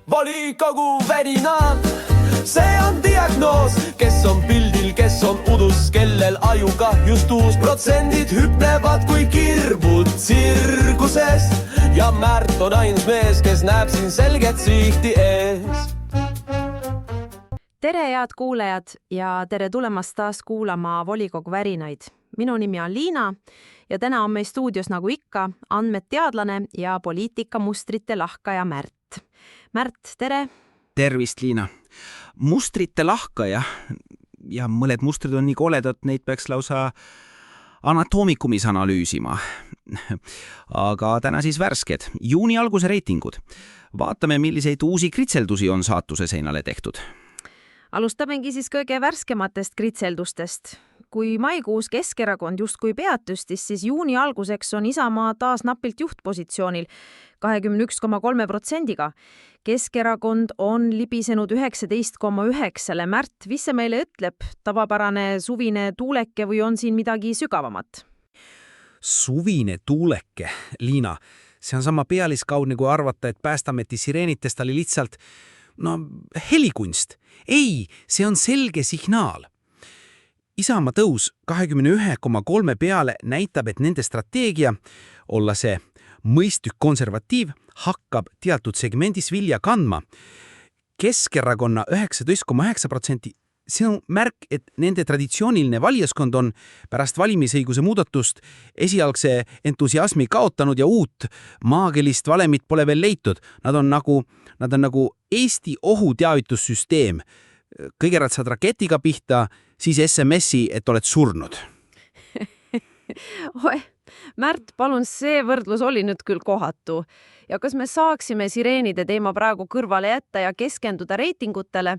volikogu värinad. See on diagnoos, kes on pildil, kes on udus, kellel ajukahjustus. Protsendid hüplevad kui kirbud tsirkuses ja Märt on ainus mees, kes näeb siin selget sihti ees. Tere head kuulajad ja tere tulemast taas kuulama volikogu värinaid. Minu nimi on Liina ja täna on meil stuudios nagu ikka andmeteadlane ja poliitikamustrite lahkaja Märt. Märt, tere! Tervist, Liina! Mustrite lahkaja ja mõned mustrid on nii koledad, neid peaks lausa anatoomikumis analüüsima. Aga täna siis värsked. Juuni alguse reitingud. Vaatame, milliseid uusi kritseldusi on saatuse seinale tehtud. Alustamegi siis kõige värskematest kritseldustest. Kui maikuus Keskerakond justkui peatüstis, siis juuni alguseks on Isamaa taas napilt juhtpositsioonil 21,3%. Keskerakond on libisenud 19,9%. Märt, mis see meile ütleb? Tavapärane suvine tuuleke või on siin midagi sügavamat? Suvine tuuleke, Liina. See on sama pealiskaudne kui arvata, et Päästeameti sireenitest oli lihtsalt helikunst. Ei, see on selge signaal. Isamaa tõus 21,3 peale näitab, et nende strateegia, olla see mõistlik konservatiiv, hakkab teatud segmendis vilja kandma. Keskerakonna 19,9%, see on märk, et nende traditsiooniline valijaskond on pärast valimisõiguse muudatust esialgse entusiasmi kaotanud ja uut maagelist valemit pole veel leitud. Nad on nagu Eesti ohuteavitussüsteem. Kõigepealt saad raketiga pihta, siis SMS-i, et oled surnud. Märt, palun, see võrdlus oli nüüd küll kohatu. Ja kas me saaksime sireenide teema praegu kõrvale jätta ja keskenduda reitingutele?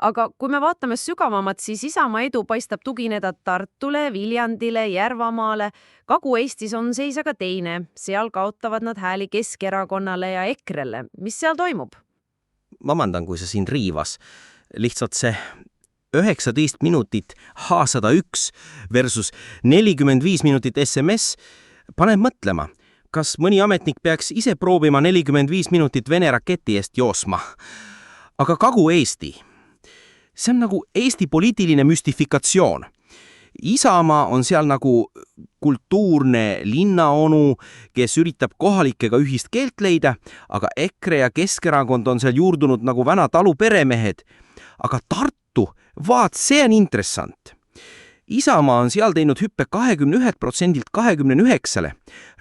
Aga kui me vaatame sügavamat, siis Isamaa edu paistab tugineda Tartule, Viljandile, Järvamaale. Kagu-Eestis on seis aga teine. Seal kaotavad nad hääli Keskerakonnale ja EKRE-le. Mis seal toimub? Vabandan, kui sa siin riivas. Lihtsalt see 19 minutit H101 versus 45 minutit SMS paneb mõtlema, kas mõni ametnik peaks ise proovima 45 minutit Vene raketi eest joosma. Aga Kagu-Eesti, see on nagu Eesti poliitiline müstifikatsioon. Isamaa on seal nagu kultuurne linnaonu, kes üritab kohalikega ühist keelt leida, aga EKRE ja Keskerakond on seal juurdunud nagu vana talu peremehed. Aga Tartu, vaat see on interessant. Isamaa on seal teinud hüppe 21%-lt 29%.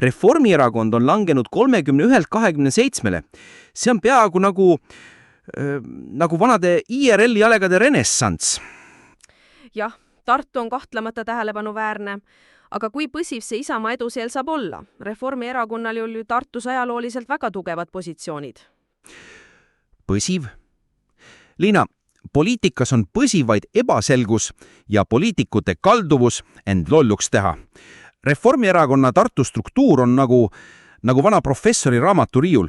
Reformierakond on langenud 31%-lt 27%. See on peaaegu nagu vanade IRL jalgade renessants. Jah, Tartu on kahtlemata tähelepanuväärne. Aga kui põsiv see Isamaa edu seal saab olla? Reformierakonnal ju Tartus ajalooliselt väga tugevad positsioonid. Põsiv? Liina, poliitikas on põsivaid ebaselgus ja poliitikute kalduvus end lolluks teha. Reformierakonna Tartu struktuur on nagu vana professori raamaturiiul.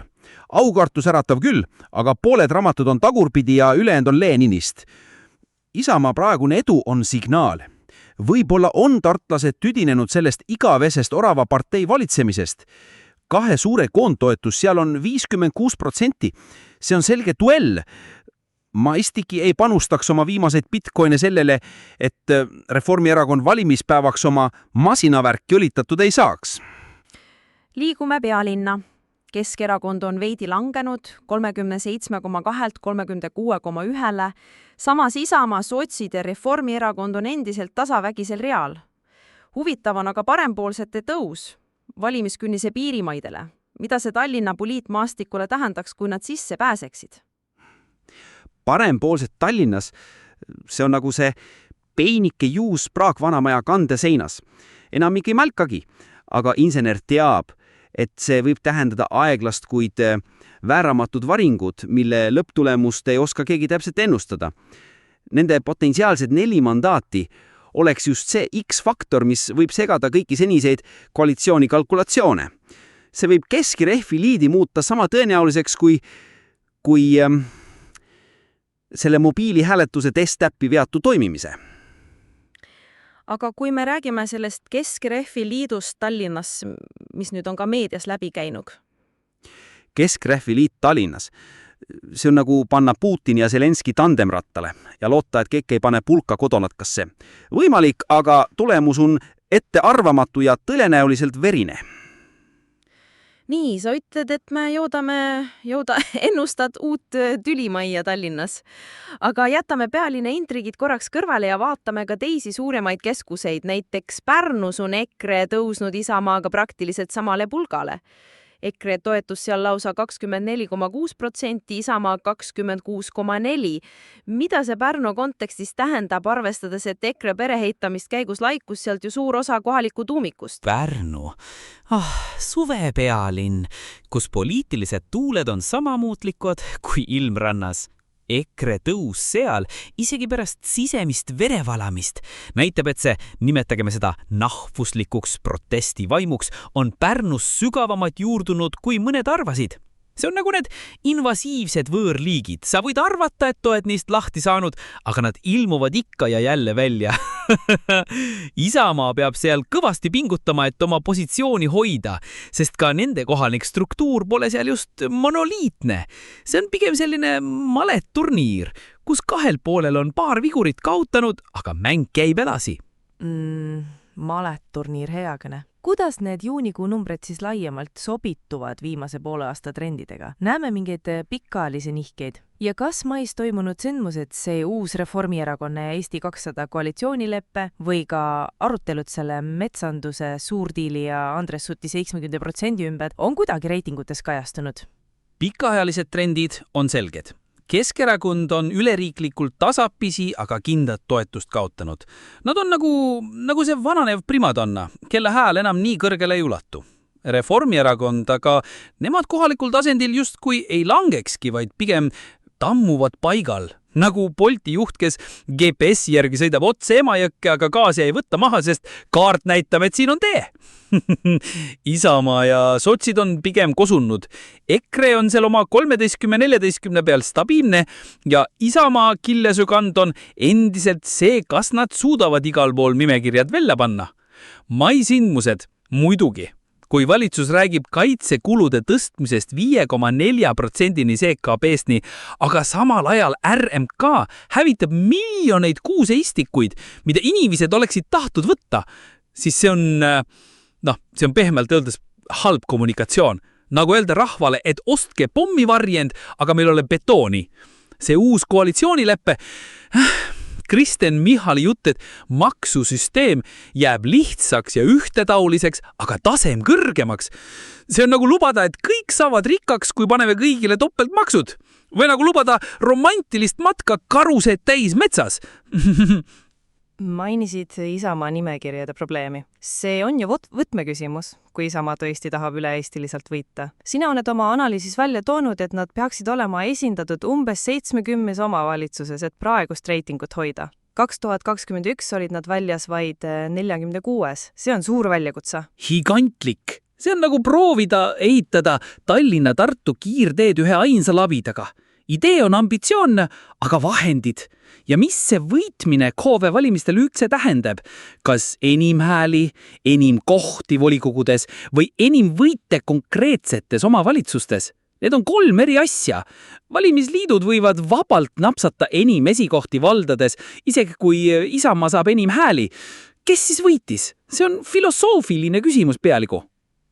Aukartus äratav küll, aga pooled raamatud on tagurpidi ja ülejäänud on Leninist. Isamaa praegune edu on signaal. Võib-olla on tartlased tüdinenud sellest igavesest orava partei valitsemisest. 2 suure koondtoetus, seal on 56%. See on selge duell. Ma istiki ei panustaks oma viimaseid bitcoine sellele, et Reformierakond valimispäevaks oma masinavärki õlitatud ei saaks. Liigume pealinna. Keskerakond on veidi langenud 37,2-lt 36,1-le. Samas Isamaa, sotsid ja Reformierakond on endiselt tasavägisel real. Huvitav on aga parempoolsete tõus valimiskünnise piirimaidele. Mida see Tallinna poliitmaastikule tähendaks, kui nad sisse pääseksid? Parempoolsed Tallinnas, see on nagu see peinike juus praakvanamaja kandeseinas. Enamik ei mälkagi, aga insener teab, et see võib tähendada aeglast, kuid vääramatut varingut, mille lõpptulemust ei oska keegi täpselt ennustada. Nende potentsiaalsed 4 mandaati oleks just see X-faktor, mis võib segada kõiki seniseid koalitsiooni kalkulatsioone. See võib Keskrehvi liidi muuta sama tõenäoliseks kui selle mobiilihääletuse testtäppi veatu toimimise. Aga kui me räägime sellest Keskrehvi liidust Tallinnas, mis nüüd on ka meedias läbi käinud? Keskrehvi liit Tallinnas. See on nagu panna Putin ja Zelenski tandemrattale ja loota, et keegi ei pane pulka kodonatkasse. Võimalik, aga tulemus on ettearvamatu ja tõenäoliselt verine. Nii, sa ütled, et me ennustad uut tülimajja Tallinnas. Aga jätame pealinna intrigid korraks kõrvale ja vaatame ka teisi suuremaid keskuseid. Näiteks Pärnus on EKRE tõusnud Isamaaga praktiliselt samale pulgale. EKRE toetus seal lausa 24,6%, Isamaa 26,4%. Mida see Pärnu kontekstis tähendab, arvestades, et EKRE pereheitamist käigus laikus sealt ju suur osa kohaliku tuumikust? Pärnu. Suvepealinn, kus poliitilised tuuled on sama muutlikud kui ilmrannas. EKRE tõus seal isegi pärast sisemist verevalamist näitab, et see, nimetageme seda nahvuslikuks protestivaimuks, on Pärnus sügavamalt juurdunud, kui mõned arvasid. See on nagu need invasiivsed võõrliigid. Sa võid arvata, et oled neist lahti saanud, aga nad ilmuvad ikka ja jälle välja. Isamaa peab seal kõvasti pingutama, et oma positsiooni hoida, sest ka nende kohalik struktuur pole seal just monoliitne. See on pigem selline maletturniir, kus kahel poolel on paar vigurit kaotanud, aga mäng käib edasi. Maletturniir hea kõne. Kuidas need juunikuu numbrid siis laiemalt sobituvad viimase poole aasta trendidega? Näeme mingeid pikaajalisi nihkeid? Ja kas mais toimunud sündmused, see uus Reformierakonna ja Eesti 200 koalitsioonileppe või ka arutelud selle metsanduse suurdiili ja Andres Suti 70% ümber on kuidagi reitingutes kajastunud? Pikaajalised trendid on selged. Keskerakond on üleriiklikult tasapisi, aga kindlat toetust kaotanud. Nad on nagu see vananev primadonna, kelle hääl enam nii kõrgele ei ulatu. Reformierakond, aga nemad kohalikul tasandil justkui ei langekski, vaid pigem tammuvad paigal. Nagu Bolti juht, kes GPS järgi sõidab otse Emajõkke, aga gaasi ei võtta maha, sest kaart näitab, et siin on tee. Isamaa ja sotsid on pigem kosunud. EKRE on seal oma 13-14 peal stabiilne ja Isamaa killesügand on endiselt see, kas nad suudavad igal pool nimekirjad välja panna. Maisindmused muidugi. Kui valitsus räägib kaitsekulude tõstmisest 5,4%-ni SKP-st, aga samal ajal RMK hävitab miljoneid kuuseistikuid, mida inimesed oleksid tahtnud võtta, siis see on pehmelt öeldes halb kommunikatsioon. Nagu öelda rahvale, et ostke pommivarjend, aga meil ole betooni. See uus koalitsioonileppe... Kristen Michali jutt, et maksusüsteem jääb lihtsaks ja ühtetauliseks, aga tasem kõrgemaks. See on nagu lubada, et kõik saavad rikkaks, kui paneme kõigile topeltmaksud. Või nagu lubada romantilist matka karused täis metsas. Mainisid Isamaa nimekirjade probleemi. See on ju võtmeküsimus, kui Isamaa tõesti tahab üle-eestiliselt võita. Sina oled oma analüüsis välja toonud, et nad peaksid olema esindatud umbes 70 omavalitsuses, et praegust reitingut hoida. 2021 olid nad väljas vaid 46. See on suur väljakutsa. Gigantlik. See on nagu proovida ehitada Tallinna-Tartu kiirteed ühe ainsa labidaga. Idee on ambitsioon, aga vahendid. Ja mis see võitmine KV valimistel üldse tähendab? Kas enim hääli, enim kohti volikogudes või enim võite konkreetsetes omavalitsustes? Need on 3 eri asja. Valimisliidud võivad vabalt napsata enim esikohti valdades, isegi kui Isamaa saab enim hääli. Kes siis võitis? See on filosoofiline küsimus pealigu.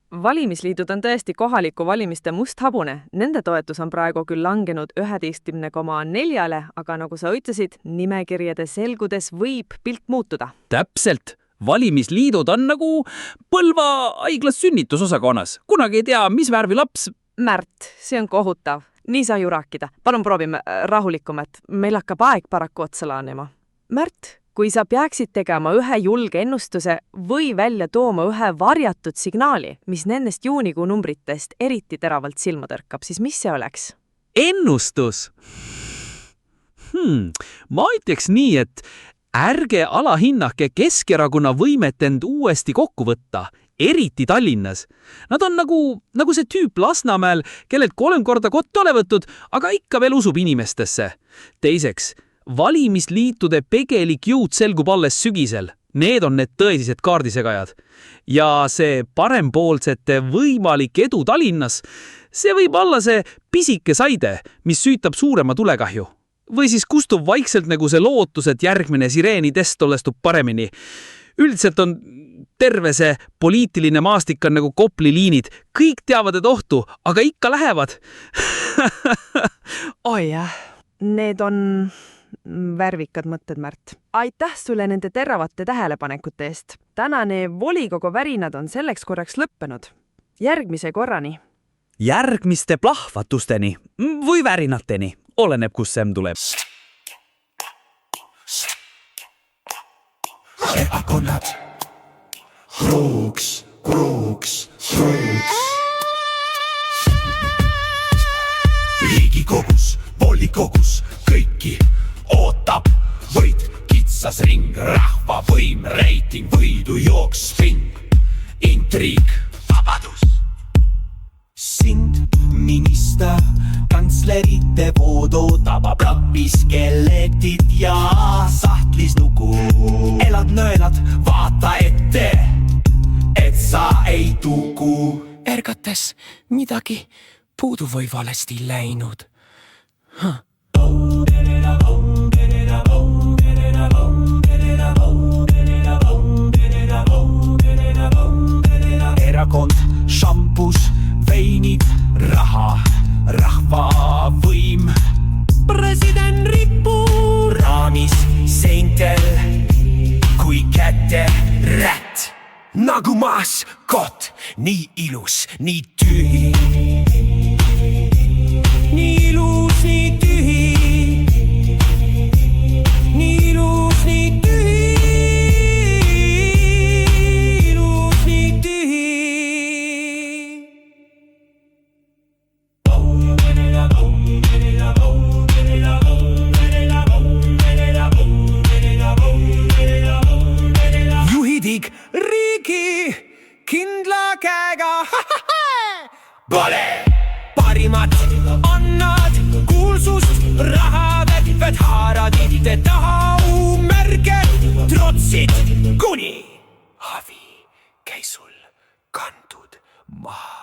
Valimisliidud on tõesti kohaliku valimiste musthabune. Nende toetus on praegu küll langenud 11,4, aga nagu sa ütlesid, nimekirjade selgudes võib pilt muutuda. Täpselt. Valimisliidud on nagu Põlva haiglas sünnitusosakonnas. Kunagi ei tea, mis värvi laps. Märt, see on kohutav. Nii saa ju rääkida. Palun proovime rahulikumat. Meil hakkab aeg paraku otsa laanema. Märt, kui sa peaksid tegema ühe julge ennustuse või välja tooma ühe varjatud signaali, mis nendest juunikuu numbritest eriti teravalt silma tõrkab, siis mis see oleks? Ennustus? Ma ütleks nii, et ärge alahinnake Keskerakonna võimet end uuesti kokku võtta, eriti Tallinnas. Nad on nagu see tüüp Lasnamäel, kellelt 3 korda kotti ole võttud, aga ikka veel usub inimestesse. Teiseks, valimisliitude pegelik jõud selgub alles sügisel. Need on need tõesised kaardisegajad. Ja see parempoolsete võimalik edu Tallinnas, See võib olla see pisike saide, mis süütab suurema tulekahju. Või siis kustub vaikselt nagu see lootus, et järgmine sireenitest õllestub paremini. Üldiselt on terve see poliitiline maastik on nagu Kopli liinid. Kõik teavad, et ohtu, aga ikka lähevad. oi jah, need on värvikad mõtted, Märt. Aitäh sulle nende teravate tähelepanekute eest. Tänane volikogu värinad on selleks korraks lõppenud. Järgmise korrani. Järgmiste plahvatusteni või värinateni, oleneb, kus sem tuleb. Erakonnad. Kruuks, kruuks, kruuks. Riigikogus, volikogus kõiki ootab võit, kitsas ring, rahva võim, reiting, võidu jooks, spring, intriig, vabadus. Sind, minister, kantslerite voodoo tabab rapis skeletid ja sahtlis nugu. Elad, nõelad, vaata ette, et sa ei tugu. Ergates midagi puudu või valesti läinud. Erakond, šampus, veinid, raha, rahva võim. President rippu raamis seintel kui käte rätt. Nagu maskot, nii ilus, nii tühi. Nii ilus, nii tühi. Nii ilus, nii tühi. Ilus, nii tühi. Juhidig riigi kindla käega. Pole parimad annad kuulsust, raha vetted haaradite taha, märged trotsid kuni havi käis sul kantud maha.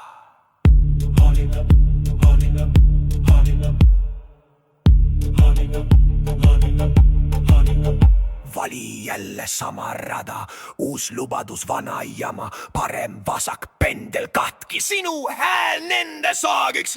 Vali jälle sama rada, uus lubadus, vana jama, parem vasak pendel katki, sinu hääl nende saagiks.